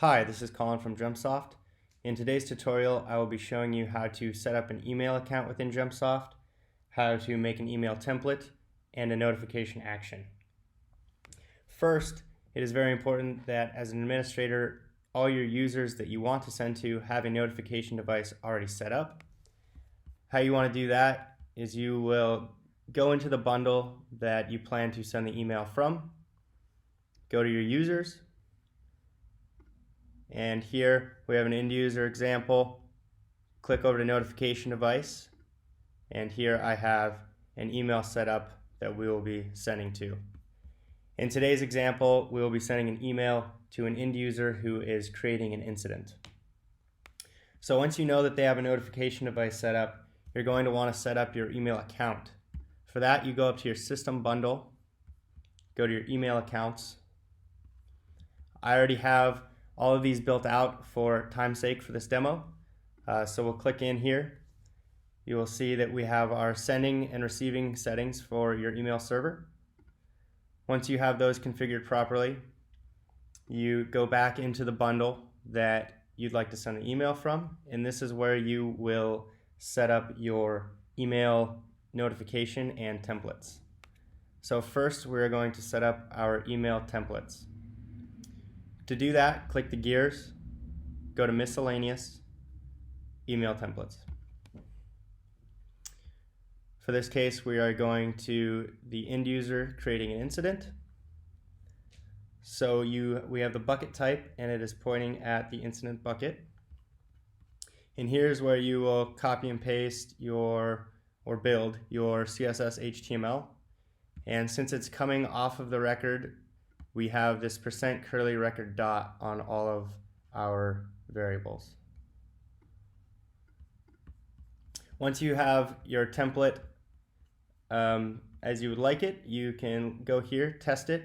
Hi, this is Colin from Jumpsoft. In today's tutorial, I will be showing you how to set up an email account within Jumpsoft, how to make an email template, and a notification action. First, it is very important that as an administrator, all your users that you want to send to have a notification device already set up. How you want to do that is you will go into the bundle that you plan to send the email from, go to your users, and here we have an end user example. Click over to notification device, and here I have an email set up that we will be sending to. In today's example, we will be sending an email to an end user who is creating an incident. So once you know that they have a notification device set up, you're going to want to set up your email account. For that, you go up to your system bundle, go to your email accounts. I already have all of these built out for time's sake for this demo. So we'll click in here. You will see that we have our sending and receiving settings for your email server. Once you have those configured properly, you go back into the bundle that you'd like to send an email from, and this is where you will set up your email notification and templates. So first, we're going to set up our email templates. To do that, click the gears, go to Miscellaneous, Email Templates. For this case, we are going to the end user creating an incident. So we have the bucket type, and it is pointing at the incident bucket. And here's where you will copy and paste or build your CSS HTML. And since it's coming off of the record, we have this %curly record dot on all of our variables. Once you have your template as you would like it, you can go here, test it,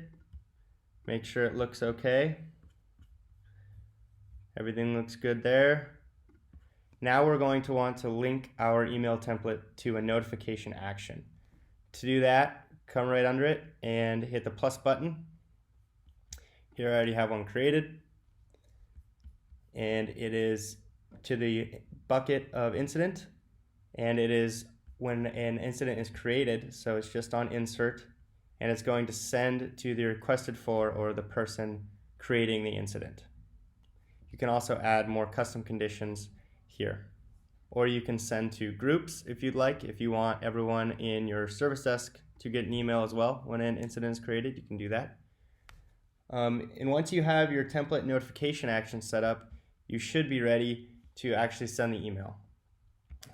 make sure it looks okay. Everything looks good there. Now we're going to want to link our email template to a notification action. To do that, come right under it and hit the plus button. Here I already have one created, and it is to the bucket of incident, and it is when an incident is created, so it's just on insert, and it's going to send to the requested for or the person creating the incident. You can also add more custom conditions here, or you can send to groups if you'd like. If you want everyone in your service desk to get an email as well when an incident is created, you can do that. And once you have your template notification action set up, you should be ready to actually send the email.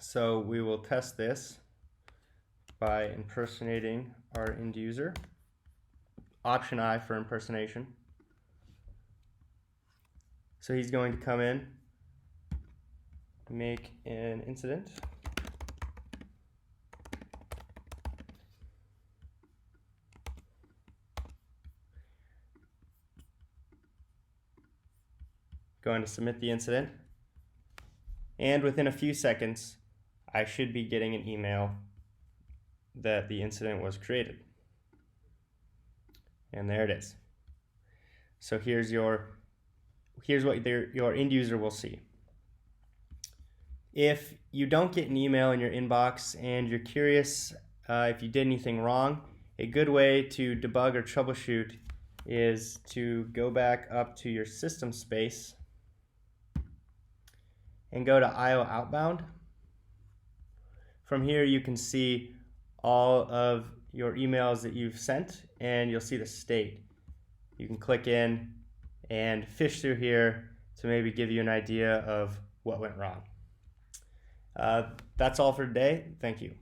So we will test this by impersonating our end user. Option I for impersonation. So he's going to come in, make an incident. Going to submit the incident, and within a few seconds I should be getting an email that the incident was created, and there it is. So here's what your end user will see. If you don't get an email in your inbox and you're curious if you did anything wrong, a good way to debug or troubleshoot is to go back up to your system space and go to IO outbound. From here you can see all of your emails that you've sent, and you'll see the state. You can click in and fish through here to maybe give you an idea of what went wrong. That's all for today. Thank you.